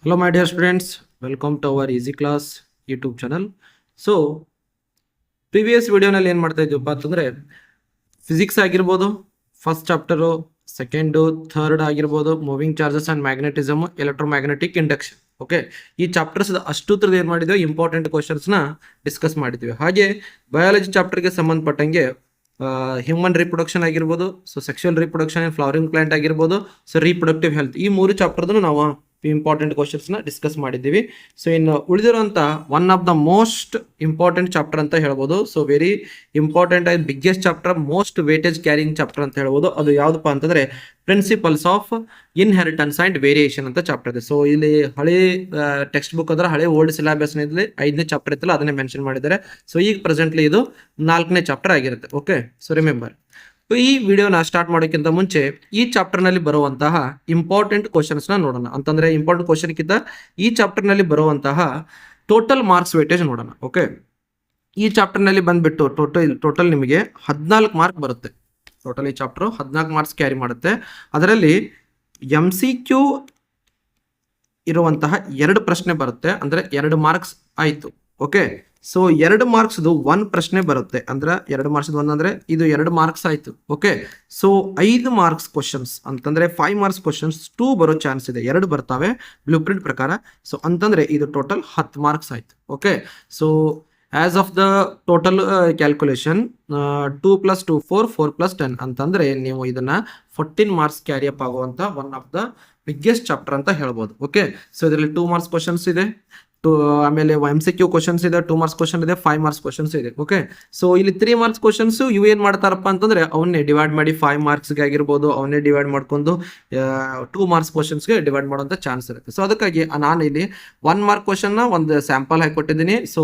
Hello my dear students, welcome to our easy class YouTube channel. So previous ವಿಡಿಯೋನಲ್ಲಿ ಏನು ಮಾಡ್ತಾ ಇದ್ದೀವಪ್ಪ ಅಂತಂದರೆ physics ಆಗಿರ್ಬೋದು, ಫಸ್ಟ್ ಚಾಪ್ಟರು, ಸೆಕೆಂಡು, ಥರ್ಡ್ ಆಗಿರ್ಬೋದು, moving charges and magnetism, electromagnetic induction. Okay, ಈ chapters ಅಷ್ಟುತ್ರದ್ದು ಏನು ಮಾಡಿದ್ವಿ, ಇಂಪಾರ್ಟೆಂಟ್ ಕ್ವಶನ್ಸ್ನ ಡಿಸ್ಕಸ್ ಮಾಡಿದ್ವಿ. ಹಾಗೆ ಬಯಾಲಜಿ ಚಾಪ್ಟರ್ಗೆ ಸಂಬಂಧಪಟ್ಟಂಗೆ ಹ್ಯೂಮನ್ ರಿಪ್ರೊಡಕ್ಷನ್ ಆಗಿರ್ಬೋದು, so sexual reproduction and flowering plant ಆಗಿರ್ಬೋದು, ಸೊ ರೀಪ್ರೊಡಕ್ಟಿವ್ ಹೆಲ್ತ್, ಈ ಮೂರು ಚಾಪ್ಟರ್ದು ನಾವು ಇಂಪಾರ್ಟೆಂಟ್ ಕ್ವಶನ್ಸ್ನ ಡಿಸ್ಕಸ್ ಮಾಡಿದ್ದೀವಿ. ಸೊ ಇನ್ನು ಉಳಿದಿರುವಂಥ one of the most important chapter ಅಂತ ಹೇಳ್ಬೋದು. ಸೊ ವೆರಿ ಇಂಪಾರ್ಟೆಂಟ್ ಆಗಿ biggest chapter, most weightage carrying chapter ಅಂತ ಹೇಳ್ಬೋದು. ಅದು ಯಾವುದಪ್ಪ ಅಂತಂದರೆ principles of inheritance and variation ಅಂತ ಚಾಪ್ಟರ್ ಇದೆ. ಸೊ ಇಲ್ಲಿ ಹಳೆ ಟೆಕ್ಸ್ಟ್ ಬುಕ್ ಅಂದ್ರೆ ಹಳೆ ಓಲ್ಡ್ ಸಿಲೆಬಸ್ನಲ್ಲಿ 5ನೇ ಚಾಪ್ಟರ್ ಇತ್ತಲ್ಲ, ಅದನ್ನೇ ಮೆನ್ಷನ್ ಮಾಡಿದ್ದಾರೆ. ಸೊ ಈಗ ಪ್ರೆಸೆಂಟ್ಲಿ ಇದು 4ನೇ ಚಾಪ್ಟರ್ ಆಗಿರುತ್ತೆ. ಓಕೆ, ಸೊ ರಿಮೆಂಬರ್, ಈ ವಿಡಿಯೋನ ಸ್ಟಾರ್ಟ್ ಮಾಡೋಕ್ಕಿಂತ ಮುಂಚೆ ಈ ಚಾಪ್ಟರ್ನಲ್ಲಿ ಬರುವಂತಹ ಇಂಪಾರ್ಟೆಂಟ್ ಕ್ವಶನ್ಸ್ನ ನೋಡೋಣ. ಅಂತಂದರೆ ಇಂಪಾರ್ಟೆಂಟ್ ಕ್ವಶನ್ಗಿಂತ ಈ ಚಾಪ್ಟರ್ನಲ್ಲಿ ಬರುವಂತಹ ಟೋಟಲ್ ಮಾರ್ಕ್ಸ್ ವೇಟೇಜ್ ನೋಡೋಣ. ಓಕೆ, ಈ ಚಾಪ್ಟರ್ನಲ್ಲಿ ಬಂದುಬಿಟ್ಟು ಟೋಟಲ್ ನಿಮಗೆ 14 ಮಾರ್ಕ್ ಬರುತ್ತೆ. ಟೋಟಲ್ ಈ ಚಾಪ್ಟರ್ 14 ಮಾರ್ಕ್ಸ್ ಕ್ಯಾರಿ ಮಾಡುತ್ತೆ. ಅದರಲ್ಲಿ MCQ ಇರುವಂತಹ 2 ಪ್ರಶ್ನೆ ಬರುತ್ತೆ, ಅಂದರೆ 2 ಮಾರ್ಕ್ಸ್ ಆಯಿತು. ಓಕೆ, ಸೊ 2 ಮಾರ್ಕ್ಸ್ದು 1 ಪ್ರಶ್ನೆ ಬರುತ್ತೆ, ಅಂದ್ರೆ 2 ಮಾರ್ಕ್ಸ್ದು 1 ಅಂದರೆ ಇದು 2 ಮಾರ್ಕ್ಸ್ ಆಯಿತು. ಓಕೆ, ಸೊ 5 ಮಾರ್ಕ್ಸ್ ಕ್ವಶನ್ಸ್ ಅಂತಂದರೆ 5 ಮಾರ್ಕ್ಸ್ ಕ್ವಶನ್ಸ್ 2 ಬರೋ ಚಾನ್ಸ್ ಇದೆ, 2 ಬರ್ತವೆ ಬ್ಲೂ ಪ್ರಿಂಟ್ ಪ್ರಕಾರ. ಸೊ ಅಂತಂದರೆ ಇದು ಟೋಟಲ್ 10 ಮಾರ್ಕ್ಸ್ ಆಯಿತು. Okay, so as of the total calculation 2 + 2 4, 4 + 10 ಅಂತಂದರೆ ನೀವು ಇದನ್ನು 14 ಮಾರ್ಕ್ಸ್ ಕ್ಯಾರಿ ಅಪ್ ಆಗುವಂಥ one of the biggest chapter ಅಂತ ಹೇಳ್ಬೋದು. ಓಕೆ, ಸೊ ಇದರಲ್ಲಿ 2 ಮಾರ್ಕ್ಸ್ ಕ್ವಶನ್ಸ್ ಇದೆ, ಆಮೇಲೆ MCQ ಕ್ವಶನ್ಸ್ ಇದೆ, 2 ಮಾರ್ಕ್ಸ್ ಕ್ವಶನ್ ಇದೆ, 5 ಮಾರ್ಕ್ಸ್ ಕ್ವಶನ್ಸ್ ಇದೆ. ಓಕೆ, ಸೊ ಇಲ್ಲಿ 3 ಮಾರ್ಕ್ಸ್ ಕ್ವಶನ್ಸ್ ಇವು ಏನು ಮಾಡ್ತಾರಪ್ಪ ಅಂತಂದರೆ ಅವನ್ನೇ ಡಿವೈಡ್ ಮಾಡಿ 5 ಮಾರ್ಕ್ಸ್ಗೆ ಆಗಿರ್ಬೋದು, ಅವನ್ನೇ ಡಿವೈಡ್ ಮಾಡ್ಕೊಂಡು 2 ಮಾರ್ಕ್ಸ್ ಕ್ವಶನ್ಸ್ಗೆ ಡಿವೈಡ್ ಮಾಡೋಂಥ ಚಾನ್ಸ್ ಇರುತ್ತೆ. ಸೊ ಅದಕ್ಕಾಗಿ ನಾನು ಇಲ್ಲಿ 1 ಮಾರ್ಕ್ ಕ್ವಶನ್ನ ಒಂದು ಸ್ಯಾಂಪಲ್ ಹಾಕಿಕೊಟ್ಟಿದ್ದೀನಿ. ಸೊ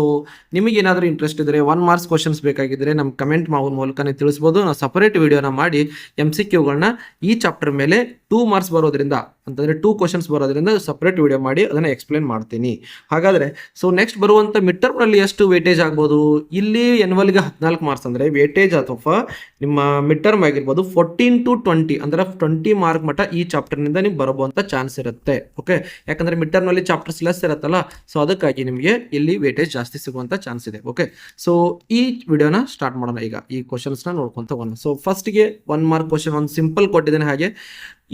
ನಿಮಗೆ ಏನಾದರೂ ಇಂಟ್ರೆಸ್ಟ್ ಇದ್ದರೆ 1 ಮಾರ್ಕ್ಸ್ ಕ್ವಶನ್ಸ್ ಬೇಕಾಗಿದ್ದರೆ ನಮ್ಮ ಕಮೆಂಟ್ ಮೂಲಕನೇ ತಿಳಿಸ್ಬೋದು. ನಾವು ಸಪರೇಟ್ ವಿಡಿಯೋನ ಮಾಡಿ MCQಗಳನ್ನ ಈ ಚಾಪ್ಟರ್ ಮೇಲೆ 2 ಮಾರ್ಕ್ಸ್ ಬರೋದ್ರಿಂದ, ಅಂತಂದರೆ 2 ಕ್ವಶನ್ಸ್ ಬರೋದ್ರಿಂದ ಸಪ್ರೇಟ್ ವಿಡಿಯೋ ಮಾಡಿ ಅದನ್ನು ಎಕ್ಸ್ಪ್ಲೇನ್ ಮಾಡ್ತೀನಿ. ಹಾಗಾದರೆ ಸೊ ನೆಕ್ಸ್ಟ್ ಬರುವಂಥ ಮಿಡ್ ಟರ್ಮ್ನಲ್ಲಿ ಎಷ್ಟು ವೇಟೇಜ್ ಆಗ್ಬೋದು, ಇಲ್ಲಿ ಎನ್ವಲ್ಗೆ 14 ಮಾರ್ಕ್ಸ್ ಅಂದರೆ ವೇಟೇಜ್ ಅಥವಾ ನಿಮ್ಮ ಮಿಡ್ ಟರ್ಮ್ ಆಗಿರ್ಬೋದು 14 to 20, ಅಂದರೆ 20 ಮಾರ್ಕ್ ಮಟ್ಟ ಈ ಚಾಪ್ಟರ್ನಿಂದ ನಿಮ್ಗೆ ಬರಬಹುವಂಥ ಚಾನ್ಸ್ ಇರುತ್ತೆ. ಓಕೆ, ಯಾಕಂದರೆ ಮಿಡ್ ಟರ್ಮ್ನಲ್ಲಿ ಚಾಪ್ಟರ್ಸ್ ಲೆಸ್ ಇರುತ್ತಲ್ಲ, ಸೊ ಅದಕ್ಕಾಗಿ ನಿಮಗೆ ಇಲ್ಲಿ ವೇಟೇಜ್ ಜಾಸ್ತಿ ಸಿಗುವಂಥ ಚಾನ್ಸ್ ಇದೆ. ಓಕೆ, ಸೊ ಈ ವಿಡಿಯೋನ ಸ್ಟಾರ್ಟ್ ಮಾಡೋಣ. ಈಗ ಈ ಕ್ವಶನ್ಸ್ನ ನೋಡ್ಕೊಂತ ಹೋಗೋಣ. ಸೊ ಫಸ್ಟ್ಗೆ 1 ಮಾರ್ಕ್ ಕ್ವಶನ್ ಒಂದು ಸಿಂಪಲ್ ಕೊಟ್ಟಿದ್ದೇನೆ. ಹಾಗೆ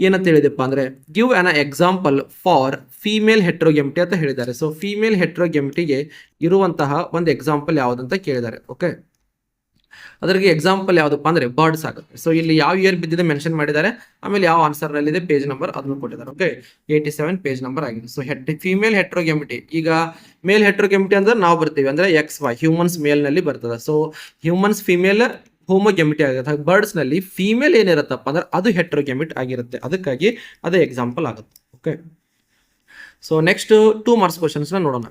ಏನಂತ ಹೇಳಿದಪ್ಪ ಅಂದರೆ give an example for female heterogamety ಅಂತ ಹೇಳಿದ್ದಾರೆ. ಸೊ ಫೀಮೇಲ್ ಹೆಟ್ರೋಗೆಮಿಟಿಗೆ ಇರುವಂತಹ ಒಂದು ಎಕ್ಸಾಂಪಲ್ ಯಾವುದಂತ ಕೇಳಿದ್ದಾರೆ. ಓಕೆ, ಅದರಿಗೆ ಎಕ್ಸಾಂಪಲ್ ಯಾವುದಪ್ಪ ಅಂದರೆ ಬರ್ಡ್ಸ್ ಆಗುತ್ತೆ. ಸೊ ಇಲ್ಲಿ ಯಾವ ಇಯರ್ ಬಿದ್ದಿದೆ ಮೆನ್ಷನ್ ಮಾಡಿದ್ದಾರೆ, ಆಮೇಲೆ ಯಾವ ಆನ್ಸರ್ನಲ್ಲಿದೆ ಪೇಜ್ ನಂಬರ್ ಅದನ್ನು ಕೊಟ್ಟಿದ್ದಾರೆ. ಓಕೆ, 87 ಪೇಜ್ ನಂಬರ್ ಆಗಿದೆ. ಸೊ ಫೀಮೇಲ್ ಹೆಟ್ರೋಗೆಮಿಟಿ, ಈಗ ಮೇಲ್ ಹೆಟ್ರೋಗೆಮಿಟಿ ಅಂದ್ರೆ ನಾವು ಬರ್ತೀವಿ ಅಂದರೆ XY ಹ್ಯೂಮನ್ಸ್ ಮೇಲ್ನಲ್ಲಿ ಬರ್ತದೆ. ಸೊ ಹ್ಯೂಮನ್ಸ್ ಫೀಮೇಲ್ ಹೋಮೋಗೆಮಿಟಿ ಆಗುತ್ತೆ. ಬರ್ಡ್ಸ್ ನಲ್ಲಿ ಫೀಮೇಲ್ ಏನಿರುತ್ತಪ್ಪ ಅಂದ್ರೆ ಅದು ಹೆಟ್ರೋಗೆಮಿಟ್ ಆಗಿರುತ್ತೆ, ಅದಕ್ಕಾಗಿ ಅದೇ ಎಕ್ಸಾಂಪಲ್ ಆಗುತ್ತೆ. ಓಕೆ, ಸೊ ನೆಕ್ಸ್ಟ್ 2 ಮಾರ್ಕ್ಸ್ ಕ್ವಶನ್ಸ್ನ ನೋಡೋಣ.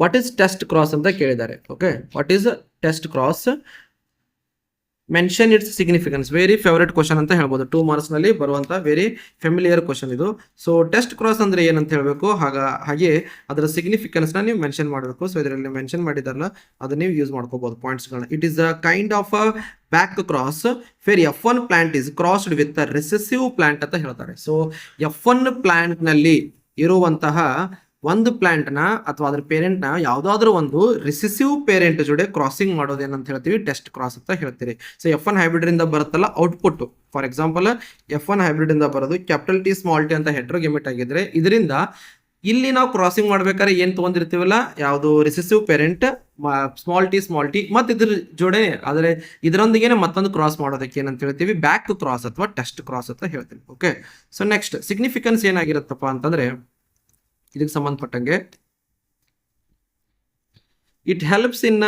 ವಾಟ್ ಈಸ್ ಟೆಸ್ಟ್ ಕ್ರಾಸ್ ಅಂತ ಕೇಳಿದ್ದಾರೆ. Okay, what is test cross, mention it's significance. Very favourite question ಅಂತ ಹೇಳ್ಬೋದು, 2 ಮಾರ್ಕ್ಸ್ನಲ್ಲಿ ಬರುವಂಥ ವೆರಿ ಫೆಮಿಲಿಯರ್ ಕ್ವಶನ್ ಇದು. ಸೊ ಟೆಸ್ಟ್ ಕ್ರಾಸ್ ಅಂದರೆ ಏನಂತ ಹೇಳಬೇಕು, ಹಾಗೆ ಅದರ ಸಿಗ್ನಿಫಿಕೆನ್ಸ್ನ ನೀವು ಮೆನ್ಷನ್ ಮಾಡಬೇಕು. ಸೊ ಇದರಲ್ಲಿ ಮೆನ್ಷನ್ ಮಾಡಿದಾರಲ್ಲ ಅದನ್ನ ನೀವು ಯೂಸ್ ಮಾಡ್ಕೋಬಹುದು ಪಾಯಿಂಟ್ಸ್ಗಳನ್ನ. It is a kind of a back cross where F1 plant is crossed with a recessive plant ಅಂತ ಹೇಳ್ತಾರೆ. ಸೊ F1 ಪ್ಲಾಂಟ್ನಲ್ಲಿ ಇರುವಂತಹ ಒಂದು ಪ್ಲಾಂಟ್ನ ಅಥವಾ ಅದ್ರ ಪೇರೆಂಟ್ನ ಯಾವುದಾದ್ರೂ ಒಂದು ರಿಸೆಸಿವ್ ಪೇರೆಂಟ್ ಜೊತೆ ಕ್ರಾಸಿಂಗ್ ಮಾಡೋದೇನಂತ ಹೇಳ್ತೀವಿ, ಟೆಸ್ಟ್ ಕ್ರಾಸ್ ಅಂತ ಹೇಳ್ತೀರಿ. ಸೊ F1 ಹೈಬ್ರಿಡ್ರಿಂದ ಬರುತ್ತಲ್ಲ ಔಟ್ಪುಟ್, ಫಾರ್ ಎಕ್ಸಾಂಪಲ್ F1 ಹೈಬ್ರಿಡ್ರಿಂದ ಬರೋದು T ಸ್ಮಾಲ್ t ಅಂತ ಹೆಟ್ರೋಗೆಮಿಟ್ ಆಗಿದ್ರೆ, ಇದರಿಂದ ಇಲ್ಲಿ ನಾವು ಕ್ರಾಸಿಂಗ್ ಮಾಡ್ಬೇಕಾದ್ರೆ ಏನು ತೊಗೊಂಡಿರ್ತೀವಲ್ಲ, ಯಾವುದು ರಿಸೆಸಿವ್ ಪೇರೆಂಟ್ ಸ್ಮಾಲ್ ಟಿ ಮತ್ತು ಇದ್ರ ಜೋಡೆ, ಆದರೆ ಇದರೊಂದಿಗೆ ಮತ್ತೊಂದು ಕ್ರಾಸ್ ಮಾಡೋದಕ್ಕೆ ಏನಂತ ಹೇಳ್ತೀವಿ, ಬ್ಯಾಕ್ ಕ್ರಾಸ್ ಅಥವಾ ಟೆಸ್ಟ್ ಕ್ರಾಸ್ ಅಂತ ಹೇಳ್ತೀವಿ. ಓಕೆ, ಸೊ ನೆಕ್ಸ್ಟ್ ಸಿಗ್ನಿಫಿಕೆನ್ಸ್ ಏನಾಗಿರುತ್ತಪ್ಪ ಅಂತಂದರೆ ಇದಕ್ಕೆ ಸಂಬಂಧಪಟ್ಟಂಗೆ it helps in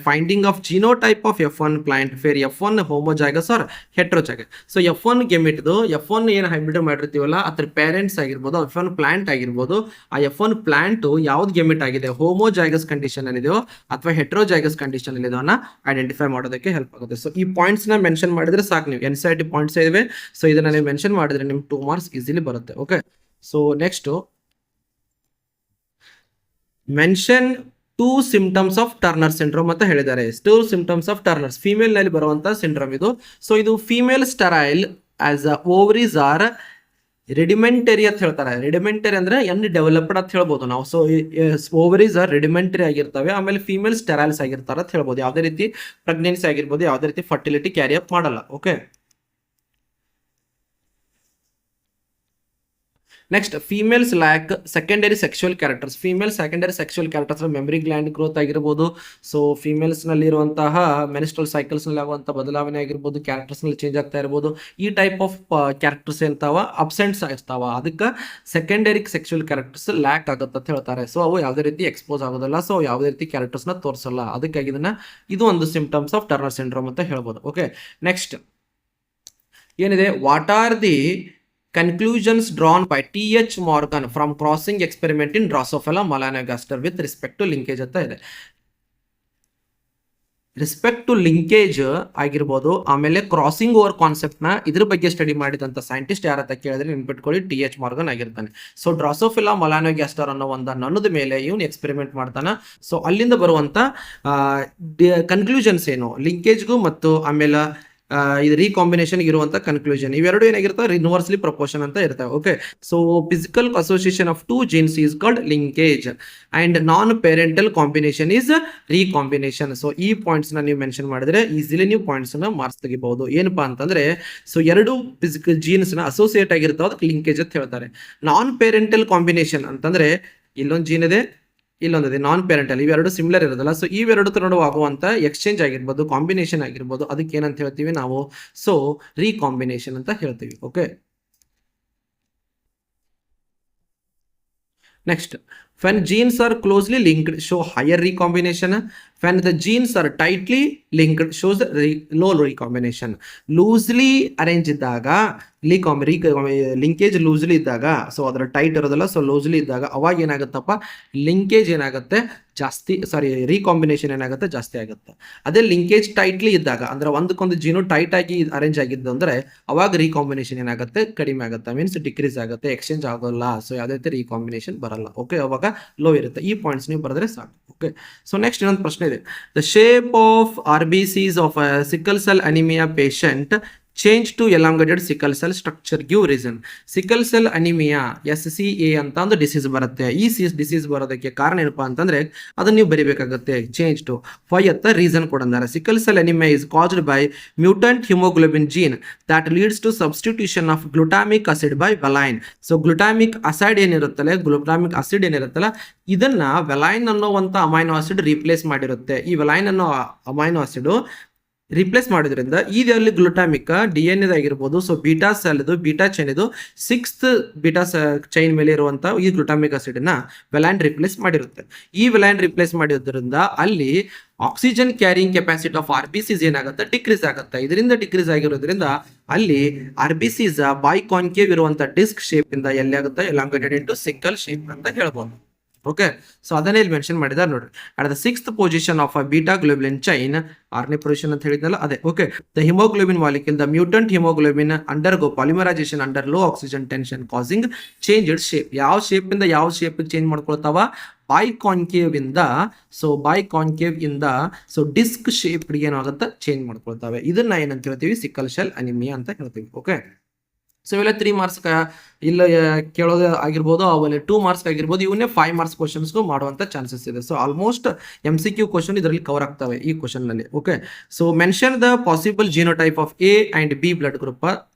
finding of genotype of F1 plant where F1 homozygous or heterozygous. So F1 ಗೆಮಿಟ್ದು F1 ಏನು ಹೈಬ್ರಿಡ್ ಮಾಡಿರ್ತೀವಲ್ಲ ಅದ್ರ ಪೇರೆಂಟ್ಸ್ ಆಗಿರ್ಬೋದು, F1 ಪ್ಲಾಂಟ್ ಆಗಿರ್ಬೋದು, ಆ F1 ಪ್ಲಾಂಟು ಯಾವ್ದು ಗೆಮಿಟ್ ಆಗಿದೆ, ಹೋಮೋಜೈಗಸ್ ಕಂಡೀಷನ್ ಅಲ್ಲಿದೆಯೋ ಅಥವಾ ಹೆಟ್ರೋಜೈಗಸ್ ಕಂಡೀಷನ್ ಅಲ್ಲಿದೆಯೋ ಐಡೆಂಟಿಫೈ ಮಾಡೋದಕ್ಕೆ ಹೆಲ್ಪ್ ಆಗುತ್ತೆ. ಸೊ ಈ ಪಾಯಿಂಟ್ಸ್ನ ಮೆನ್ಷನ್ ಮಾಡಿದ್ರೆ ಸಾಕು, ನೀವು NCERT ಪಾಯಿಂಟ್ಸ್ ಇವೆ. ಸೊ ಇದನ್ನ ನೀವು ಮೆನ್ಷನ್ ಮಾಡಿದ್ರೆ ನಿಮ್ಗೆ 2 ಮಾರ್ಕ್ಸ್ ಈಸಿಲಿ ಬರುತ್ತೆ. Okay, so next mention 2 symptoms of turner syndrome ಅಂತ ಹೇಳಿದ್ದಾರೆ. 2 ಸಿಂಪ್ಟಮ್ಸ್ ಆಫ್ ಟರ್ನರ್ಸ್, ಫೀಮೇಲ್ ನಲ್ಲಿ ಬರುವಂತಹ ಸಿಂಡ್ರೋಮ್ ಇದು. ಸೊ ಇದು female sterile as ovaries are rudimentary ಅಂತ ಹೇಳ್ತಾರೆ. ರೆಡಿಮೆಂಟರಿ ಅಂದ್ರೆ ಡೆವಲಪ್ಡ್ ಅಂತ ಹೇಳ್ಬೋದು ನಾವು. ಸೊ ಓವರೀಸ್ ರೆಡಿಮೆಂಟರಿ ಆಗಿರ್ತವೆ. ಆಮೇಲೆ ಫೀಮೇಲ್ ಸ್ಟೆರೈಲ್ಸ್ ಆಗಿರ್ತಾರೆ ಅಂತ ಹೇಳ್ಬೋದು. ಯಾವುದೇ ರೀತಿ ಪ್ರೆಗ್ನೆನ್ಸಿ ಆಗಿರ್ಬೋದು, ಯಾವುದೇ ರೀತಿ ಫರ್ಟಿಲಿಟಿ ಕ್ಯಾರಿ ಅಪ್ ಮಾಡಲ್ಲ. Okay, next females lac secondary sexual characters. Female secondary sexual characters memory gland growth ಆಗಿರ್ಬೋದು. ಸೊ ಫೀಮೇಲ್ಸ್ ನಲ್ಲಿ ಇರುವಂತಹ ಮೆನಿಸ್ಟ್ರಲ್ ಸೈಕಲ್ಸ್ ನಲ್ಲಿ ಆಗುವಂತಹ ಬದಲಾವಣೆ ಆಗಿರ್ಬೋದು, ಕ್ಯಾರೆಕ್ಟರ್ಸ್ ನಲ್ಲಿ ಚೇಂಜ್ ಆಗ್ತಾ ಇರ್ಬೋದು. ಈ ಟೈಪ್ ಆಫ್ ಕ್ಯಾರೆಕ್ಟರ್ಸ್ ಎಂತಾವ ಅಬ್ಸೆಂಟ್ಸ್ ಇರ್ತಾವ, ಅದಕ್ಕೆ ಸೆಕೆಂಡರಿ ಸೆಕ್ಷುವಲ್ ಕ್ಯಾರೆಕ್ಟರ್ಸ್ ಲ್ಯಾಕ್ ಆಗುತ್ತೆ ಅಂತ ಹೇಳ್ತಾರೆ. ಸೊ ಅವು ಯಾವುದೇ ರೀತಿ ಎಕ್ಸ್ಪೋಸ್ ಆಗೋದಿಲ್ಲ. ಸೊ ಯಾವುದೇ ರೀತಿ ಕ್ಯಾರೆಕ್ಟರ್ಸ್ ನ ತೋರಿಸಲ್ಲ. ಅದಕ್ಕಾಗಿ ಇದು ಒಂದು ಸಿಂಪ್ಟಮ್ಸ್ ಆಫ್ ಟರ್ನರ್ ಸಿಂಡ್ರೋಮ್ ಅಂತ ಹೇಳ್ಬೋದು. ಓಕೆ, ನೆಕ್ಸ್ಟ್ ಏನಿದೆ, what are the conclusions drawn by T.H. Morgan from crossing experiment in Drosophila melanogaster with respect to linkage ಅಂತ ಇದೆ. ರೆಸ್ಪೆಕ್ಟ್ ಟು ಲಿಂಕೇಜ್ ಆಗಿರ್ಬೋದು, ಆಮೇಲೆ ಕ್ರಾಸಿಂಗ್ ಓವರ್ ಕಾನ್ಸೆಪ್ಟ್ ನ ಇದ್ರ ಬಗ್ಗೆ ಸ್ಟಡಿ ಮಾಡಿದಂಥ ಸೈಂಟಿಸ್ಟ್ ಯಾರಂತ ಕೇಳಿದ್ರೆ ನೆನ್ಪಿಟ್ಕೊಳ್ಳಿ, T.H. ಮಾರ್ಗನ್ ಆಗಿರ್ತಾನೆ. ಸೊ ಡ್ರಾಸೋಫಿಲಾ ಮೊಲಾನೋಗ್ಯಾಸ್ಟರ್ ಅನ್ನೋ ಒಂದು ನನ್ನದ ಮೇಲೆ ಇವನು ಎಕ್ಸ್ಪೆರಿಮೆಂಟ್ ಮಾಡ್ತಾನೆ. ಸೊ ಅಲ್ಲಿಂದ ಬರುವಂತ ಕನ್ಕ್ಲೂಷನ್ಸ್ ಏನು, ಲಿಂಕೇಜ್ಗೂ ಮತ್ತು ಆಮೇಲೆ ಇದು ರೀಕಾಂಬಿನೇಷನ್ ಇರುವಂತ ಕನ್ಕ್ಲೂಷನ್, ಇವೆರಡು ಏನಾಗಿರ್ತವೆ, ಯೂನಿವರ್ಸಲಿ ಪ್ರಪೋರ್ಷನ್ ಅಂತ ಇರ್ತವೆ. Okay, so physical association of two jeans is called linkage and non parental combination is recombination. So ಈ ಪಾಯಿಂಟ್ಸ್ ನ ನೀವು ಮೆನ್ಷನ್ ಮಾಡಿದ್ರೆ ಈಸಿಲಿ ನೀವು ಪಾಯಿಂಟ್ಸ್ ನ ಮಾರ್ಕ್ಸ್ ತೆಗಿಬಹುದು. ಏನಪ್ಪಾ ಅಂತಂದ್ರೆ, ಸೊ ಎರಡು ಫಿಸಿಕಲ್ ಜೀನ್ಸ್ ನ ಅಸೋಸಿಯೇಟ್ ಆಗಿರ್ತಾವ, ಅದಕ್ಕೆ ಲಿಂಕೇಜ್ ಅಂತ ಹೇಳ್ತಾರೆ. ನಾನ್ ಪೇರೆಂಟಲ್ ಕಾಂಬಿನೇಷನ್ ಅಂತಂದ್ರೆ ಇಲ್ಲೊಂದು ಜೀನ್ ಇದೆ, ಇಲ್ಲೊಂದಿದೆ ನಾನ್ ಪೇರೆಂಟಲ್, ಇವೆರಡು ಸಿಮಿಲರ್ ಇರೋದಲ್ಲ. ಸೊ ಇವೆರಡು ನಡುವೆ ಆಗುವಂತ ಎಕ್ಸ್ಚೇಂಜ್ ಆಗಿರ್ಬೋದು, ಕಾಂಬಿನೇಷನ್ ಆಗಿರ್ಬೋದು, ಅದಕ್ಕೆ ಏನಂತ ಹೇಳ್ತೀವಿ ನಾವು, ಸೊ ರೀಕಾಂಬಿನೇಷನ್ ಅಂತ ಹೇಳ್ತೀವಿ. Okay, next, when genes are closely linked show higher recombination, when the genes are tightly linked shows low recombination. loosely arrange ಇದ್ದಾಗ ಲಿಂಕೇಜ್ ಲೂಸ್ಲಿ ಇದ್ದಾಗ, ಸೊ ಅದರ ಟೈಟ್ ಇರೋದಲ್ಲ, ಸೊ ಲೂಸ್ಲಿ ಇದ್ದಾಗ ಅವಾಗ ಏನಾಗುತ್ತಪ್ಪ, ಲಿಂಕೇಜ್ ಏನಾಗುತ್ತೆ ಜಾಸ್ತಿ, ರೀಕಾಂಬಿನೇಷನ್ ಏನಾಗುತ್ತೆ ಜಾಸ್ತಿ ಆಗುತ್ತೆ. ಅದೇ ಲಿಂಕೇಜ್ ಟೈಟ್ಲಿ ಇದ್ದಾಗ ಅಂದ್ರೆ ಒಂದಕ್ಕೊಂದು ಜೀನು ಟೈಟ್ ಆಗಿ ಅರೇಂಜ್ ಆಗಿದ್ದು ಅಂದ್ರೆ ಅವಾಗ ರೀಕಾಂಬಿನೇಷನ್ ಏನಾಗುತ್ತೆ ಕಡಿಮೆ ಆಗುತ್ತೆ, ಮೀನ್ಸ್ ಡಿಕ್ರೀಸ್ ಆಗುತ್ತೆ, ಎಕ್ಸ್ಚೇಂಜ್ ಆಗೋಲ್ಲ. ಸೊ ಯಾವುದೇ ರೀತಿ ರೀಕಾಂಬಿನೇಷನ್ ಬರಲ್ಲ. ಓಕೆ, ಅವಾಗ ಲೋ ಇರುತ್ತೆ. ಈ ಪಾಯಿಂಟ್ಸ್ ನೀವು ಬರೆದ್ರೆ ಸಾಕು. ಓಕೆ, ಸೊ ನೆಕ್ಸ್ಟ್ ಇನ್ನೊಂದು ಪ್ರಶ್ನೆ ಇದೆ, the shape of RBCs of sickle cell anaemia patient change to elongated sickle cell structure give reason. Sickle cell anaemia SCA ಅಂತ ಒಂದು ಡಿಸೀಸ್ ಬರುತ್ತೆ. ಈ ಡಿಸೀಸ್ ಬರೋದಕ್ಕೆ ಕಾರಣ ಏನಪ್ಪಾ ಅಂತಂದ್ರೆ ಅದನ್ನ ನೀವು ಬರಿಬೇಕಾಗುತ್ತೆ. ಚೇಂಜ್ ಟು ಅಂತ ರೀಸನ್ ಕೊಡಂದಾರೆ. Sickle cell anaemia is caused by mutant haemoglobin gene that leads to substitution of glutamic acid by valine. So glutamic acid ಏನಿರುತ್ತಲ್ಲ ಇದನ್ನ ವೆಲೈನ್ ಅನ್ನೋವಂಥ ಅಮೈನೋ ಆಸಿಡ್ ರೀಪ್ಲೇಸ್ ಮಾಡಿರುತ್ತೆ. ಈ ವೆಲೈನ್ ಅನ್ನೋ ಅಮೈನೋ ಆಸಿಡ್ ರಿಪ್ಲೇಸ್ ಮಾಡೋದ್ರಿಂದ ಇದರಲ್ಲಿ ಗ್ಲುಟಾಮಿಕ್ DNA ಆಗಿರ್ಬೋದು, so beta cell ಇದು ಬೀಟಾ ಚೈನ್ ಇದು 6th ಬೀಟಾ ಚೈನ್ ಮೇಲೆ ಇರುವಂತ ಈ ಗ್ಲುಟಾಮಿಕ್ ಆಸಿಡ್ ನ ವೆಲೈನ್ ರಿಪ್ಲೇಸ್ ಮಾಡಿರುತ್ತೆ. ಈ ವೆಲೈನ್ ರಿಪ್ಲೇಸ್ ಮಾಡಿರೋದ್ರಿಂದ ಅಲ್ಲಿ oxygen carrying capacity of RBCs ಏನಾಗುತ್ತೆ ಡಿಕ್ರೀಸ್ ಆಗುತ್ತೆ. ಇದರಿಂದ ಡಿಕ್ರೀಸ್ ಆಗಿರೋದ್ರಿಂದ ಅಲ್ಲಿ RBCs ಬೈ ಕಾನ್ಕೇವ್ ಇರುವಂತ ಡಿಸ್ಕ್ ಶೇಪ್ ಇಂದ ಎಲ್ಲಿ ಆಗುತ್ತೆ ಎಲಾಂಗೇಟೆಡ್ ಇಂಟು ಸಿಕಲ್ ಶೇಪ್ ಅಂತ ಹೇಳ್ಬೋದು. ಓಕೆ, ಸೊ ಅದನ್ನೇ ಇಲ್ಲಿ ಮೆನ್ಷನ್ ಮಾಡಿದ್ದಾರೆ ನೋಡ್ರಿ. At the 6th position of a beta globin chain, 6ನೇ ಪೊಸಿಷನ್ ಅಂತ ಹೇಳಿದ್ನಲ್ಲ ಅದೇ. Okay, the haemoglobin molecule the mutant haemoglobin undergo polymerisation under low oxygen tension causing change it shape. ಯಾವ ಶೇಪ್ ಇಂದ ಯಾವ ಶೇಪ್ ಚೇಂಜ್ ಮಾಡ್ಕೊಳ್ತಾವ, ಬೈ ಕಾನ್ಕೇವ್ ಇಂದ, so biconcave ಇಂದ ಸೊ ಡಿಸ್ಕ್ ಶೇಪ್ ಏನಾಗುತ್ತೆ ಚೇಂಜ್ ಮಾಡ್ಕೊಳ್ತಾವೆ. ಇದನ್ನ ಏನಂತ ಹೇಳ್ತೀವಿ, ಸಿಕಲ್ ಸೆಲ್ ಅನಿಮಿಯಾ ಅಂತ ಹೇಳ್ತೀವಿ. ಓಕೆ, ಸೊ ಇವೆಲ್ಲ 3 ಮಾರ್ಕ್ಸ್ ಇಲ್ಲ ಕೇಳೋದು ಆಗಿರ್ಬೋದು, ಅವೆಲ್ಲ 2 ಮಾರ್ಕ್ಸ್ ಆಗಿರ್ಬೋದು, ಇವನ್ನೇ 5 ಮಾರ್ಕ್ಸ್ ಕ್ವಶನ್ಸ್ಗೂ ಮಾಡುವಂತ ಚಾನ್ಸಸ್ ಇದೆ. ಸೊ ಆಲ್ಮೋಸ್ಟ್ MCQ ಕ್ವಶನ್ ಇದರಲ್ಲಿ ಕವರ್ ಆಗ್ತವೆ ಈ ಕ್ವಶನ್ ನಲ್ಲಿ. Okay, so mention the possible genotype of A and B blood group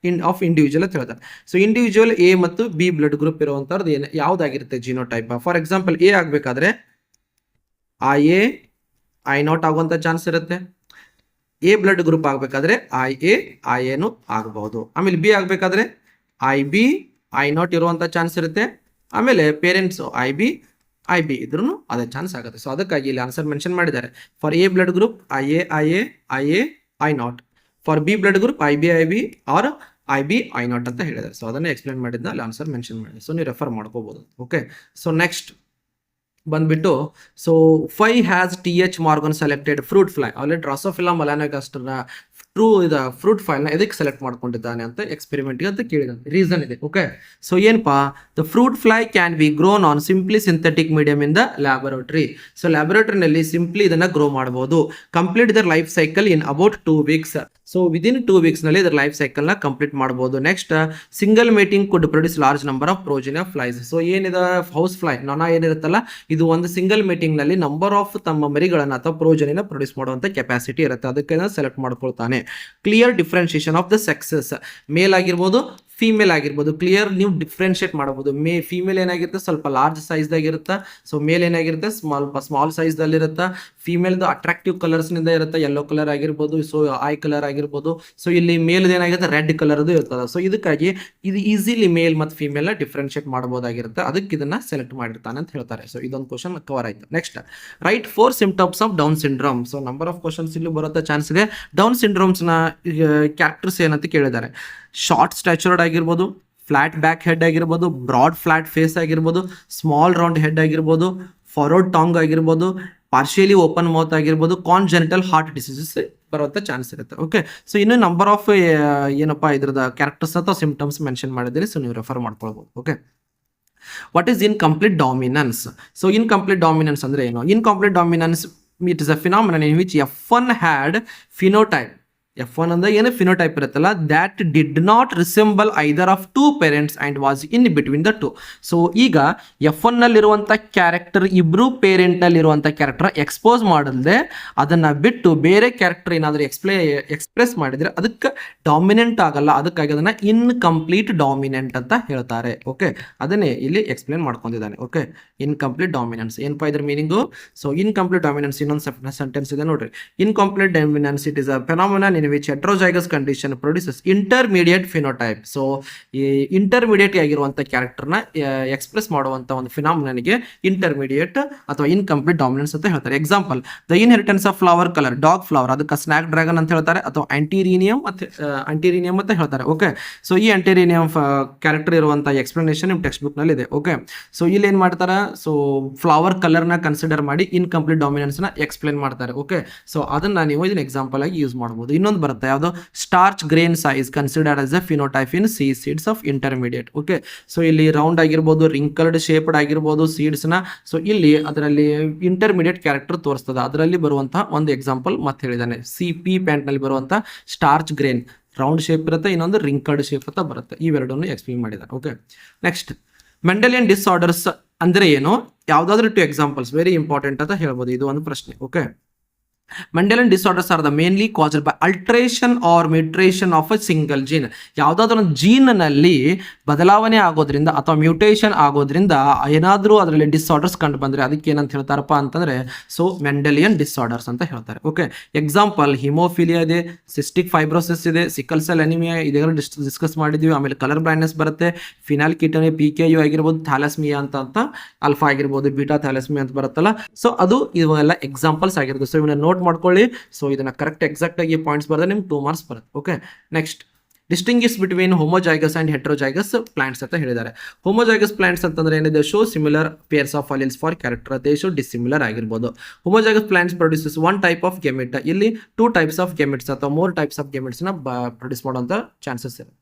of individual ಅಂತ ಹೇಳ್ತಾರೆ. ಸೊ ಇಂಡಿವಿಜುವಲ್ A ಮತ್ತು B ಬ್ಲಡ್ ಗ್ರೂಪ್ ಇರುವಂತದ್ದು ಯಾವ್ದಾಗಿರುತ್ತೆ ಜಿನೋಟೈಪ್. ಫಾರ್ ಎಕ್ಸಾಂಪಲ್ A ಆಗ್ಬೇಕಾದ್ರೆ IA I0 ಆಗುವಂತ ಚಾನ್ಸ್ ಇರುತ್ತೆ. A ಬ್ಲಡ್ ಗ್ರೂಪ್ ಆಗ್ಬೇಕಾದ್ರೆ IA IAನು ಆಗಬಹುದು. ಆಮೇಲೆ B ಆಗ್ಬೇಕಾದ್ರೆ IB I0 ಇರುವಂತ ಚಾನ್ಸ್ ಇರುತ್ತೆ. ಆಮೇಲೆ ಪೇರೆಂಟ್ಸ್ IB ಇದ್ರೂ ಅದೇ ಚಾನ್ಸ್ ಆಗುತ್ತೆ. ಸೊ ಅದಕ್ಕಾಗಿ ಇಲ್ಲಿ ಆನ್ಸರ್ ಮೆನ್ಷನ್ ಮಾಡಿದ್ದಾರೆ. For A blood group IA I0, for B blood group IB or IB I0 ಅಂತ ಹೇಳಿದ್ದಾರೆ. ಸೊ ಅದನ್ನ ಎಕ್ಸ್ಪ್ಲೇನ್ ಮಾಡಿದ್ನ ಅಲ್ಲಿ ಆನ್ಸರ್ ಮೆನ್ಷನ್ ಮಾಡಿದೆ. ಸೊ ನೀವು ರೆಫರ್ ಮಾಡ್ಕೋಬಹುದು. ಓಕೆ, ಸೊ ನೆಕ್ಸ್ಟ್ ಬಂದ್ಬಿಟ್ಟು, so why has TH Morgan selected fruit fly. ಅವಲ್ಲಿ ಡ್ರಾಸೋಫಿಲಾ ಮೊಲಾನೋಗಾಸ್ಟರ್ ಫ್ರೂಟ್ ಫೈಲ್ ನ ಎದಕ್ಕೆ ಸೆಲೆಕ್ಟ್ ಮಾಡ್ಕೊಂಡಿದ್ದಾನೆ ಅಂತ ಎಕ್ಸ್ಪೆರಿಮೆಂಟ್ ಅಂತ ಕೇಳಿದಾನೆ. ರೀಸನ್ ಇದೆ. ಓಕೆ, ಸೊ ಏನಪ್ಪಾ, the fruit fly can be grown on simply synthetic medium in the laboratory. So ಲ್ಯಾಬೊರೇಟರಿನಲ್ಲಿ ಸಿಂಪ್ಲಿ ಇದನ್ನ ಗ್ರೋ ಮಾಡಬಹುದು. Complete their life cycle in about 2 weeks. So within 2 weeks ನಲ್ಲಿ ಇದರ ಲೈಫ್ ಸೈಕಲ್ ನ complete ಮಾಡಬಹುದು. Next single mating could produce large number of progeny flies. So ಏನಿದೆ house fly ನೊಣ ಏನಿರುತ್ತಲ್ಲ ಇದು ಒಂದು ಸಿಂಗಲ್ ಮೀಟಿಂಗ್ ನಲ್ಲಿ ನಂಬರ್ ಆಫ್ ತಮ್ಮ ಮರಿಗಳನ್ನ ಅಥವಾ ಪ್ರೋಜನಿನ ಪ್ರೊಡ್ಯೂಸ್ ಮಾಡುವಂತ ಕೆಪಾಸಿಟಿ ಇರುತ್ತೆ, ಅದಕ್ಕೆ ಸೆಲೆಕ್ಟ್ ಮಾಡ್ಕೊಳ್ತಾನೆ. Clear differentiation of the sexes, male ಆಗಿರ್ಬೋದು ಫೀಮೇಲ್ ಆಗಿರ್ಬೋದು, ಕ್ಲಿಯರ್ ನೀವು ಡಿಫ್ರೆನ್ಶಿಯೇಟ್ ಮಾಡಬಹುದು. ಫೀಮೇಲ್ ಏನಾಗಿರುತ್ತೆ ಸ್ವಲ್ಪ ಲಾರ್ಜ್ ಸೈಜ್ದಾಗಿರುತ್ತೆ, ಸೊ ಮೇಲ್ ಏನಾಗಿರುತ್ತೆ ಸ್ಮಾಲ್ ಸೈಜ್ದಲ್ಲಿರುತ್ತೆ. ಫೀಮೇಲ್ದು ಅಟ್ರಾಕ್ಟಿವ್ ಕಲರ್ಸ್ನಿಂದ ಇರುತ್ತೆ, ಯೆಲ್ಲೋ ಕಲರ್ ಆಗಿರ್ಬೋದು, ಸೊ ಐ ಕಲರ್ ಆಗಿರ್ಬೋದು. ಸೊ ಇಲ್ಲಿ ಮೇಲ್ದು ಏನಾಗಿರುತ್ತೆ ರೆಡ್ ಕಲರ್ದು ಇರ್ತದೆ. ಸೊ ಇದಕ್ಕಾಗಿ ಇದು ಈಸಿಲಿ ಮೇಲ್ ಮತ್ತು ಫೀಮೇಲ್ನ ಡಿಫ್ರೆನ್ಶಿಯೇಟ್ ಮಾಡಬಹುದಾಗಿರುತ್ತೆ, ಅದಕ್ಕೆ ಇದನ್ನ ಸೆಲೆಕ್ಟ್ ಮಾಡಿರ್ತಾನೆ ಅಂತ ಹೇಳ್ತಾರೆ. ಸೊ ಇದೊಂದು ಕ್ವಶನ್ ಕವರ್ ಆಯ್ತು. Next right 4 symptoms of down syndrome. So number of questions ಇಲ್ಲಿ ಬರುತ್ತೆ ಚಾನ್ಸ್ ಇದೆ. ಡೌನ್ ಸಿಂಡ್ರೋಮ್ಸ್ನ ಕ್ಯಾರೆಕ್ಟರ್ಸ್ ಏನಂತ ಕೇಳಿದ್ದಾರೆ. ಶಾರ್ಟ್ ಸ್ಟ್ಯಾಚರ್ಡ್ ಆಗಿರ್ಬೋದು, ಫ್ಲಾಟ್ ಬ್ಯಾಕ್ ಹೆಡ್ ಆಗಿರ್ಬೋದು, ಬ್ರಾಡ್ ಫ್ಲಾಟ್ ಫೇಸ್ ಆಗಿರ್ಬೋದು, ಸ್ಮಾಲ್ ರೌಂಡ್ ಹೆಡ್ ಆಗಿರ್ಬೋದು, ಫಾರ್ವರ್ಡ್ ಟಾಂಗ್ ಆಗಿರ್ಬೋದು, ಪಾರ್ಷಿಯಲಿ ಓಪನ್ ಮೌತ್ ಆಗಿರ್ಬೋದು, ಕಾನ್ಜೆನಿಟಲ್ ಹಾರ್ಟ್ ಡಿಸೀಸಸ್ ಬರುವಂತ ಚಾನ್ಸ್ ಇರುತ್ತೆ. ಓಕೆ, ಸೊ ಇನ್ನು ನಂಬರ್ ಆಫ್ ಏನಪ್ಪಾ ಇದ್ರದ ಕ್ಯಾರೆಕ್ಟರ್ಸ್ ಅಥವಾ ಸಿಂಪ್ಟಮ್ಸ್ ಮೆನ್ಷನ್ ಮಾಡಿದ್ರೆ ಸೊ ನೀವು ರೆಫರ್ ಮಾಡ್ಕೊಳ್ಬಹುದು. Okay, what is incomplete dominance? So incomplete dominance ಅಂದ್ರೆ ಏನು? Incomplete dominance it is a phenomenon in which F1 had phenotype. F1 ಅಂದ್ರೆ ಏನು ಫಿನೋಟೈಪ್ ಇರುತ್ತಲ್ಲ, that did not resemble either of 2 parents and was in between the 2. So ಈಗ F1 ನಲ್ಲಿರುವಂಥ character ಇಬ್ರು parent ನಲ್ಲಿರುವಂಥ character expose ಮಾಡಲ್ದೆ ಅದನ್ನ ಬಿಟ್ಟು ಬೇರೆ character ಏನಾದರೂ express ಮಾಡಿದ್ರೆ ಅದಕ್ಕೆ ಡಾಮಿನೆಂಟ್ ಆಗಲ್ಲ, ಅದಕ್ಕಾಗಿ ಅದನ್ನ ಇನ್ಕಂಪ್ಲೀಟ್ ಡಾಮಿನೆಂಟ್ ಅಂತ ಹೇಳ್ತಾರೆ. ಓಕೆ, ಅದನ್ನೇ ಇಲ್ಲಿ ಎಕ್ಸ್ಪ್ಲೇನ್ ಮಾಡ್ಕೊಂಡಿದ್ದಾನೆ. ಓಕೆ, ಇನ್ಕಂಪ್ಲೀಟ್ ಡಾಮಿನೆನ್ಸ್ ಏನಪ್ಪಾ ಇದ್ರ ಮೀನಿಂಗು? ಸೊ ಇನ್ಕಂಪ್ಲೀಟ್ ಡಾಮಿನೆನ್ಸ್ ಇನ್ನೊಂದು ಸೆಂಟೆನ್ಸ್ ಇದೆ ನೋಡ್ರಿ. Incomplete dominance it is a phenomenon in which heterozygous condition produces intermediate phenotype. So ಈ ಇಂಟರ್ಮೀಡಿಯೇಟ್ ಆಗಿರುವಂಥ ಕ್ಯಾರೆಕ್ಟರ್ನ ಎಕ್ಸ್ಪ್ರೆಸ್ ಮಾಡುವಂಥ ಒಂದು ಫಿನಾಮಿನನ್ಗೆ ಇಂಟರ್ಮೀಡಿಯೇಟ್ ಅಥವಾ ಇನ್ಕಂಪ್ಲೀಟ್ ಡಾಮಿನೆನ್ಸ್ ಅಂತ ಹೇಳ್ತಾರೆ. Example the inheritance of flower colour, dog flower ಅದಕ್ಕೆ ಸ್ನ್ಯಾಕ್ ಡ್ರ್ಯಾಗನ್ ಅಂತ ಹೇಳ್ತಾರೆ, ಅಥವಾ ಅಂಟಿರೀನಿಯಂ ಅಂತ ಹೇಳ್ತಾರೆ. ಓಕೆ, ಸೊ ಈ ಅಂಟಿರೀನಿಯಂ ಕ್ಯಾರೆಕ್ಟರ್ ಇರುವಂಥ ಎಕ್ಸ್ಪ್ಲನೇಷನ್ ನಿಮ್ಮ ಟೆಕ್ಸ್ಟ್ ಬುಕ್ ನಲ್ಲಿ ಇದೆ. ಓಕೆ, ಸೊ ಇಲ್ಲಿ ಏನು ಮಾಡ್ತಾರೆ, ಸೊ ಫ್ಲವರ್ ಕಲರ್ನ ಕನ್ಸಿಡರ್ ಮಾಡಿ ಇನ್ಕಂಪ್ಲೀಟ್ ಡಾಮಿನೆನ್ಸ್ನ ಎಕ್ಸ್ಪ್ಲೇನ್ ಮಾಡ್ತಾರೆ. ಓಕೆ, ಸೊ ಅದನ್ನ ನೀವು ಇದನ್ನ ಎಕ್ಸಾಂಪಲ್ ಆಗಿ ಯೂಸ್ ಮಾಡಬಹುದು. ಇನ್ನೊಂದು ಬರುತ್ತೆ ಯಾವುದು, starch grain size considered as a phenotype in C seeds of intermediate. Okay, so ಇಲ್ಲಿ ರೌಂಡ್ ಆಗಿರ್ಬೋದು, ರಿಂಕಲ್ಡ್ ಶೇಪ್ಡ್ ಆಗಿರ್ಬೋದು ಸೀಡ್ಸ್ ನ, ಸೊ ಇಲ್ಲಿ ಅದರಲ್ಲಿ ಇಂಟರ್ಮೀಡಿಯೇಟ್ ಕ್ಯಾರೆಕ್ಟರ್ ತೋರಿಸ್ತದೆ. ಅದರಲ್ಲಿ ಬರುವಂತಹ ಒಂದು ಎಕ್ಸಾಂಪಲ್ ಮತ್ತೆ ಹೇಳಿದ್ದಾನೆ. CP ಪ್ಯಾಂಟ್ ನಲ್ಲಿ ಬರುವಂತಹ ಸ್ಟಾರ್ಚ್ ಗ್ರೇನ್ ರೌಂಡ್ ಶೇಪ್ ಇರುತ್ತೆ, ಇನ್ನೊಂದು ರಿಂಕಲ್ಡ್ ಶೇಪ್ ಅಂತ ಬರುತ್ತೆ. ಇವೆರಡನ್ನು ಎಕ್ಸ್ಪ್ಲೇನ್ ಮಾಡಿದ್ದಾರೆ. ಓಕೆ, ನೆಕ್ಸ್ಟ್ ಮೆಂಡೆಲಿಯನ್ ಡಿಸಾರ್ಡರ್ಸ್ ಅಂದ್ರೆ ಏನು? ಯಾವ್ದಾದ್ರು 2 ಎಕ್ಸಾಂಪಲ್ಸ್ ವೆರಿ ಇಂಪಾರ್ಟೆಂಟ್ ಅಂತ ಹೇಳ್ಬೋದು, ಇದು ಒಂದು ಪ್ರಶ್ನೆ. Okay, Mendelian disorders are the mainly caused by alteration or mutation of a single gene. ಯಾವುದಾದ್ರೂ ಒಂದು ಜೀನ್ನಲ್ಲಿ ಬದಲಾವಣೆ ಆಗೋದ್ರಿಂದ ಅಥವಾ ಮ್ಯೂಟೇಷನ್ ಆಗೋದ್ರಿಂದ ಏನಾದರೂ ಅದರಲ್ಲಿ ಡಿಸಾರ್ಡರ್ಸ್ ಕಂಡು ಬಂದರೆ ಅದಕ್ಕೆ ಏನಂತ ಹೇಳ್ತಾರಪ್ಪ ಅಂತಂದರೆ ಸೊ ಮೆಂಡೆಲಿಯನ್ ಡಿಸಾರ್ಡರ್ಸ್ ಅಂತ ಹೇಳ್ತಾರೆ. ಓಕೆ, ಎಕ್ಸಾಂಪಲ್ ಹಿಮೋಫಿಲಿಯಾ ಇದೆ, ಸಿಸ್ಟಿಕ್ ಫೈಬ್ರೋಸಿಸ್ ಇದೆ, ಸಿಕಲ್ ಸೆಲ್ ಅನಿಮಿಯಾ ಇದೆಲ್ಲ ಡಿಸ್ಕಸ್ ಮಾಡಿದ್ವಿ. ಆಮೇಲೆ ಕಲರ್ ಬ್ಲೈಂಡ್ನೆಸ್ ಬರುತ್ತೆ, ಫಿನಾಲ್ ಕಿಟೋನಿ PKU ಆಗಿರ್ಬೋದು, ಥ್ಯಾಲಸ್ಮಿಯಾ ಅಂತ ಅಲ್ಫಾ ಆಗಿರ್ಬೋದು, ಬೀಟಾ ಥ್ಯಾಲಸ್ಮಿಯಾ ಅಂತ ಬರುತ್ತಲ್ಲ. ಸೊ ಅದು ಇವೆಲ್ಲ ಎಕ್ಸಾಂಪಲ್ಸ್ ಆಗಿರುತ್ತೆ. ಸೊ ಇವನ್ನ ನೋಟ್ ಮಾಡ್ಕೊಳ್ಳಿ. ಸೊ ಇದನ್ನ ಕರೆಕ್ಟ್ ಎಕ್ಸಾಕ್ಟ್ ಆಗಿ ಪಾಯಿಂಟ್ಸ್ ಬರೆದ್ರೆ ನಿಮ್ಗೆ 2 ಮಾರ್ಕ್ಸ್ ಬರುತ್ತೆ. Okay, next distinguish between homozygous and heterozygous plants ಅಂತ ಹೇಳಿದ್ದಾರೆ. ಹೋಮೋಜೈಗಸ್ ಪ್ಲಾಂಟ್ಸ್ ಅಂತಂದ್ರೆ ಏನಿದೆ, show similar pairs of alleles for character, they show dissimilar ಆಗಿರ್ಬೋದು. Homozygous plants produces 1 type of gamete, ಇಲ್ಲಿ 2 ಟೈಪ್ಸ್ ಆಫ್ ಗೆಮಿಟ್ಸ್ ಅಥವಾ 3 ಟೈಪ್ಸ್ ಆಫ್ ಗೆಮಿಟ್ಸ್ ನ produce ಮಾಡುವಂತ chances ಇರುತ್ತೆ.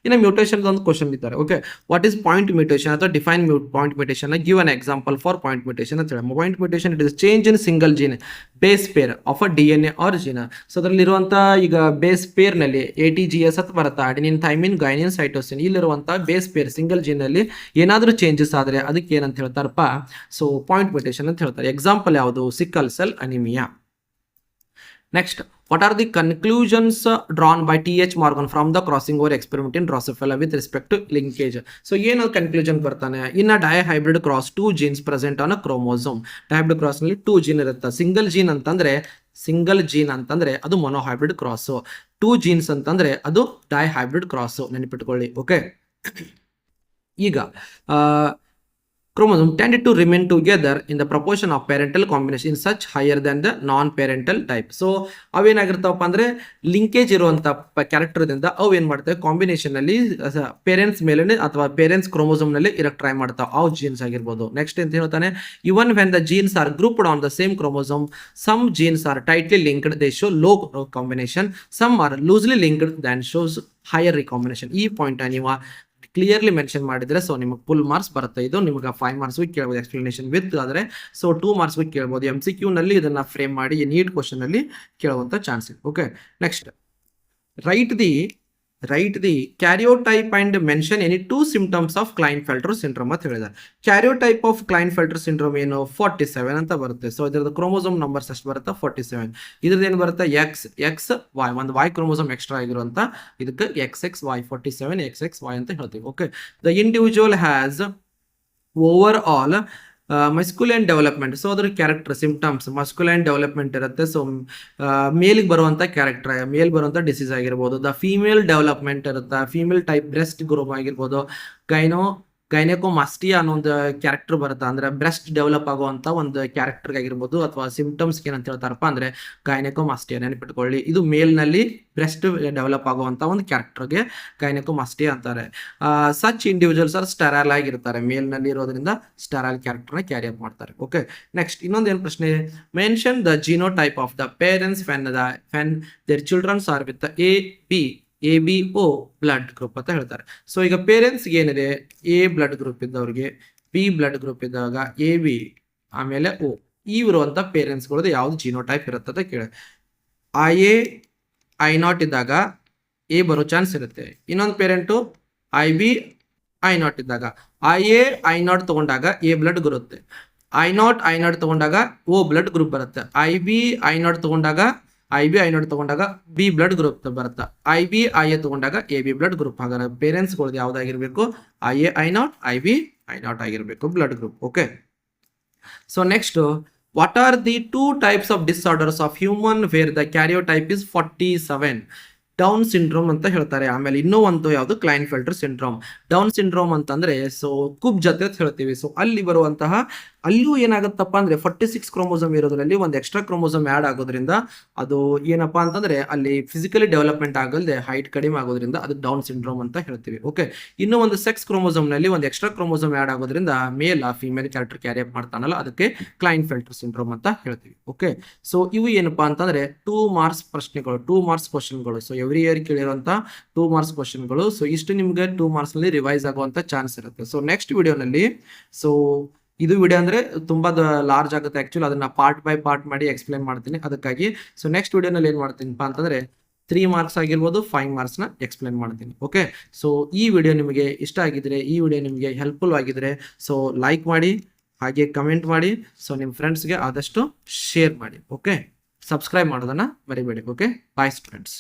ಇನ್ನು ಮ್ಯೂಟೇಷನ್ ಒಂದು ಕ್ವಶನ್ ಇದ್ದಾರೆ. Okay, what is point mutation ಅಥವಾ define point mutation, give an example for point mutation ಅಂತ ಹೇಳಿ. Point mutation it is change in single gene base pair of a DNA or gene. So ಅದರಲ್ಲಿರುವಂಥ ಈಗ base ಪೇರ್ನಲ್ಲಿ ATGS ಅಂತ ಬರುತ್ತೆ, adenine thymine guanine cytosine. ಇಲ್ಲಿರುವಂಥ base pair single ಜೀನಲ್ಲಿ ಏನಾದರೂ ಚೇಂಜಸ್ ಆದರೆ ಅದಕ್ಕೆ ಏನಂತ ಹೇಳ್ತಾರಪ್ಪ, ಸೊ ಪಾಯಿಂಟ್ ಮ್ಯೂಟೇಷನ್ ಅಂತ ಹೇಳ್ತಾರೆ. ಎಕ್ಸಾಂಪಲ್ ಯಾವುದು, sickle cell anaemia. Next, what are the conclusions drawn by T.H. Morgan from the crossing over experiment in Drosophila with respect to linkage? So ಏನು conclusion ಬರ್ತಾನೆ, in a dihybrid cross 2 genes present on a chromosome. Dihybrid cross ನಲ್ಲಿ 2 gene ಇರುತ್ತೆ. Single gene ಅಂತಂದ್ರೆ ಅದು monohybrid cross, 2 jeans ಅಂತಂದ್ರೆ ಅದು dihybrid cross, ನೆನಪಿಟ್ಕೊಳ್ಳಿ. Okay, ಈಗ chromosome tended to remain together in the proportion of parental combination in such higher than the non-parental type. So ಅವೇನಾಗಿರ್ತಾವಪ್ಪ ಅಂದ್ರೆ linkage ಇರುವಂತ ಕ್ಯಾರೆಕ್ಟರ್ದಿಂದ ಅವು ಏನ್ ಮಾಡ್ತವೆ, ಕಾಂಬಿನೇಷನ್ ಅಲ್ಲಿ ಪೇರೆಂಟ್ಸ್ ಮೇಲೆ ಅಥವಾ ಪೇರೆಂಟ್ಸ್ ಕ್ರೋಮೋಸೋಮ್ ನಲ್ಲಿ ಇರಕ್ ಟ್ರೈ ಮಾಡ್ತಾವೆ, ಅವು ಜೀನ್ಸ್ ಆಗಿರ್ಬೋದು. ನೆಕ್ಸ್ಟ್ ಅಂತ ಹೇಳ್ತಾನೆ, even when the genes are grouped on the same chromosome, some genes are tightly linked, they show low combination, some are loosely linked than shows higher recombination. ಈ point ನೀವು clearly mention ಮಾಡಿದ್ರೆ so ನಿಮಗೆ full marks ಬರುತ್ತೆ. ಇದು ನಿಮಗೆ 5 marks ಕೇಳ್ಬೋದು explanation with ಆದರೆ, so 2 marks ಕೇಳ್ಬೋದು. MCQ ನಲ್ಲಿ ಇದನ್ನ ಫ್ರೇಮ್ ಮಾಡಿ ನೀಟ್ ಕ್ವಶನ್ ಅಲ್ಲಿ ಕೇಳುವಂತ ಚಾನ್ಸ್ ಇದೆ. Okay, next write the ಕ್ಯಾರಿಯೋಟೈಪ್ and mention any 2 symptoms of Klinefelter syndrome ಅಂತ ಹೇಳಿದ್ದಾರೆ. ಕ್ಯಾರಿಯೋಟೈಪ್ ಆಫ್ ಕ್ಲೈನ್ಫೆಲ್ಟರ್ ಸಿಂಡ್ರೋಮ್ ಏನು 47 ಅಂತ ಬರುತ್ತೆ. ಸೊ ಇದರದ ಕ್ರೋಮೋಸೋಮ್ ನಂಬರ್ಸ್ ಎಷ್ಟು ಬರುತ್ತೆ 47. ಇದ್ರದ್ದು ಏನು ಬರುತ್ತೆ ಎಕ್ಸ್ ವೈ, ಒಂದು ವೈ ಕ್ರೋಮೋಸೋಮ್ ಎಕ್ಸ್ಟ್ರಾ ಆಗಿರುವಂತ ಇದಕ್ಕೆ XXY 47 XXY ಅಂತ ಹೇಳ್ತೀವಿ. Okay, the individual has overall masculine development. So ಅದ್ರ ಕ್ಯಾರೆಕ್ಟರ್ ಸಿಂಪ್ಟಮ್ಸ್ ಮಸ್ಕ್ಯುಲೈನ್ ಡೆವಲಪ್ಮೆಂಟ್ ಇರುತ್ತೆ. ಸೊ ಮೇಲಿಗೆ ಬರುವಂಥ ಕ್ಯಾರೆಕ್ಟರ್, ಮೇಲ್ ಬರುವಂಥ ಡಿಸೀಸ್ ಆಗಿರ್ಬೋದು. ದ ಫೀಮೇಲ್ ಡೆವಲಪ್ಮೆಂಟ್ ಇರುತ್ತೆ, ಫೀಮೇಲ್ ಟೈಪ್ ಬ್ರೆಸ್ಟ್ ಗ್ರೋಪ್ ಆಗಿರ್ಬೋದು. ಗೈನೆಕೋಮಾಸ್ಟಿಯಾ ಅನ್ನೋ ಒಂದು ಕ್ಯಾರೆಕ್ಟರ್ ಬರುತ್ತೆ, ಅಂದ್ರೆ ಬ್ರೆಸ್ಟ್ ಡೆವಲಪ್ ಆಗುವಂಥ ಒಂದು ಕ್ಯಾರೆಕ್ಟರ್ ಆಗಿರ್ಬೋದು. ಅಥವಾ ಸಿಂಪ್ಟಮ್ಸ್ಗೆ ಏನಂತ ಹೇಳ್ತಾರಪ್ಪ ಅಂದ್ರೆ ಗೈನೆಕೋಮಾಸ್ಟಿಯಾ, ನೆನಪಿಟ್ಕೊಳ್ಳಿ. ಇದು ಮೇಲ್ನಲ್ಲಿ ಬ್ರೆಸ್ಟ್ ಡೆವಲಪ್ ಆಗುವಂಥ ಒಂದು ಕ್ಯಾರೆಕ್ಟರ್ಗೆ ಗೈನೆಕೋಮಾಸ್ಟಿಯಾ ಅಂತಾರೆ. ಸಚ್ ಇಂಡಿವಿಜುವಲ್ಸ್ ಆರ್ ಸ್ಟೆರೈಲ್ ಆಗಿರ್ತಾರೆ, ಮೇಲ್ನಲ್ಲಿ ಇರೋದ್ರಿಂದ ಸ್ಟೆರೈಲ್ ಕ್ಯಾರೆಕ್ಟರ್ನ ಕ್ಯಾರಿ ಅಪ್ ಮಾಡ್ತಾರೆ. ಓಕೆ, ನೆಕ್ಸ್ಟ್ ಇನ್ನೊಂದು ಏನು ಪ್ರಶ್ನೆ, mention the genotype of the parents when their childrens are with ABO blood group ಅಂತ ಹೇಳ್ತಾರೆ. ಸೊ ಈಗ ಪೇರೆಂಟ್ಸ್ಗೆ ಏನಿದೆ A ಬ್ಲಡ್ ಗ್ರೂಪ್ ಇದ್ದವ್ರಿಗೆ, B ಬ್ಲಡ್ ಗ್ರೂಪ್ ಇದ್ದಾಗ AB, ಆಮೇಲೆ O, ಈ ಇರುವಂಥ ಪೇರೆಂಟ್ಸ್ಗಳದ್ದು ಯಾವ್ದು ಜಿನೋಟೈಪ್ ಇರುತ್ತೆ ಅಂತ ಕೇಳಿ. I0 ಇದ್ದಾಗ A ಬರೋ ಚಾನ್ಸ್ ಇರುತ್ತೆ. ಇನ್ನೊಂದು ಪೇರೆಂಟು IB I0 ಇದ್ದಾಗ I0 ತಗೊಂಡಾಗ A ಬ್ಲಡ್ ಬರುತ್ತೆ, I0 ತಗೊಂಡಾಗ O ಬ್ಲಡ್ ಗ್ರೂಪ್ ಬರುತ್ತೆ. I0 ತಗೊಂಡಾಗ B ಬ್ಲಡ್ ಗ್ರೂಪ್ ಬರುತ್ತೆ. IA ತಗೊಂಡಾಗ AB ಬ್ಲಡ್ ಗ್ರೂಪ್. ಹಾಗಾದ್ರೆ ಪೇರೆಂಟ್ಸ್ಗಳದ್ದು ಯಾವ್ದಾಗಿರ್ಬೇಕು IA IB ಆಗಿರ್ಬೇಕು blood group. Okay, so next, what are the 2 types of disorders of human where the karyotype is 47? Down syndrome ಅಂತ ಹೇಳ್ತಾರೆ. ಆಮೇಲೆ ಇನ್ನೂ ಒಂದು ಯಾವುದು ಕ್ಲೈನ್ಫೆಲ್ಟರ್ ಸಿಂಡ್ರೋಮ್. ಡೌನ್ ಸಿಂಡ್ರೋಮ್ ಅಂತಂದ್ರೆ ಸೊ ಕುಬ್ ಜೊತೆ ಅಂತ ಹೇಳ್ತೀವಿ. ಸೊ ಅಲ್ಲಿ ಬರುವಂತಹ ಅಲ್ಲೂ ಏನಾಗುತ್ತಪ್ಪ ಅಂದ್ರೆ 46 ಕ್ರೋಮೋಸೋಮ್ ಇರೋದ್ರಲ್ಲಿ ಒಂದು ಎಕ್ಸ್ಟ್ರಾ ಕ್ರೋಮೋಸೋಮ್ ಆ್ಯಡ್ ಆಗೋದ್ರಿಂದ ಅದು ಏನಪ್ಪಾ ಅಂತಂದ್ರೆ ಅಲ್ಲಿ ಫಿಸಿಕಲಿ ಡೆವಲಪ್ಮೆಂಟ್ ಆಗಲ್ದೆ ಹೈಟ್ ಕಡಿಮೆ ಆಗೋದ್ರಿಂದ ಅದು ಡೌನ್ ಸಿಂಡ್ರೋಮ್ ಅಂತ ಹೇಳ್ತೀವಿ. ಓಕೆ, ಇನ್ನೂ ಒಂದು ಸೆಕ್ಸ್ ಕ್ರೋಮೋಸೋಮ್ ನಲ್ಲಿ ಒಂದು ಎಕ್ಸ್ಟ್ರಾ ಕ್ರೋಮೋಸೋಮ್ ಆ್ಯಡ್ ಆಗೋದ್ರಿಂದ male female character carry up ಮಾಡ್ತಾನಲ್ಲ, ಅದಕ್ಕೆ ಕ್ಲೈನ್ಫೆಲ್ಟರ್ ಸಿಂಡ್ರೋಮ್ ಅಂತ ಹೇಳ್ತೀವಿ. ಓಕೆ, ಸೊ ಇವು ಏನಪ್ಪಾ ಅಂತಂದ್ರೆ 2 ಮಾರ್ಕ್ಸ್ ಪ್ರಶ್ನೆಗಳು, 2 ಮಾರ್ಕ್ಸ್ ಕ್ವಶನ್ಗಳು. ಸೊ ಎವ್ರಿ ಇಯರ್ ಕೇಳಿರುವಂತ 2 ಮಾರ್ಕ್ಸ್ ಕ್ವಶನ್ಗಳು. ಸೊ ಇಷ್ಟು ನಿಮ್ಗೆ 2 ಮಾರ್ಕ್ಸ್ ನಲ್ಲಿ ರಿವೈಸ್ ಆಗುವಂತ ಚಾನ್ಸ್ ಇರುತ್ತೆ. ಸೊ ನೆಕ್ಸ್ಟ್ ವಿಡಿಯೋನಲ್ಲಿ, ಸೊ ಇದು ವಿಡಿಯೋ ಅಂದ್ರೆ ತುಂಬಾ ಲಾರ್ಜ್ ಆಗುತ್ತೆ ಆಕ್ಚುಲಿ, ಅದನ್ನ ಪಾರ್ಟ್ ಬೈ ಪಾರ್ಟ್ ಮಾಡಿ ಎಕ್ಸ್ಪ್ಲೇನ್ ಮಾಡ್ತೀನಿ. ಅದಕ್ಕಾಗಿ ಸೊ ನೆಕ್ಸ್ಟ್ ವಿಡಿಯೋನಲ್ಲಿ ಏನ್ ಮಾಡ್ತೀನಿಪ್ಪ ಅಂತಂದ್ರೆ 3 ಮಾರ್ಕ್ಸ್ ಆಗಿರ್ಬೋದು 5 ಮಾರ್ಕ್ಸ್ನ ಎಕ್ಸ್ಪ್ಲೇನ್ ಮಾಡ್ತೀನಿ. ಓಕೆ, ಸೊ ಈ ವಿಡಿಯೋ ನಿಮಗೆ ಇಷ್ಟ ಆಗಿದ್ರೆ, ಈ ವಿಡಿಯೋ ನಿಮಗೆ ಹೆಲ್ಪ್ಫುಲ್ ಆಗಿದ್ರೆ ಸೊ ಲೈಕ್ ಮಾಡಿ, ಹಾಗೆ ಕಮೆಂಟ್ ಮಾಡಿ, ಸೊ ನಿಮ್ಮ ಫ್ರೆಂಡ್ಸ್ಗೆ ಆದಷ್ಟು ಶೇರ್ ಮಾಡಿ. ಓಕೆ, ಸಬ್ಸ್ಕ್ರೈಬ್ ಮಾಡೋದನ್ನ ಮರಿಬೇಡಿ. ಓಕೆ, ಬಾಯ್ ಸ್ಟೂಡೆಂಟ್ಸ್.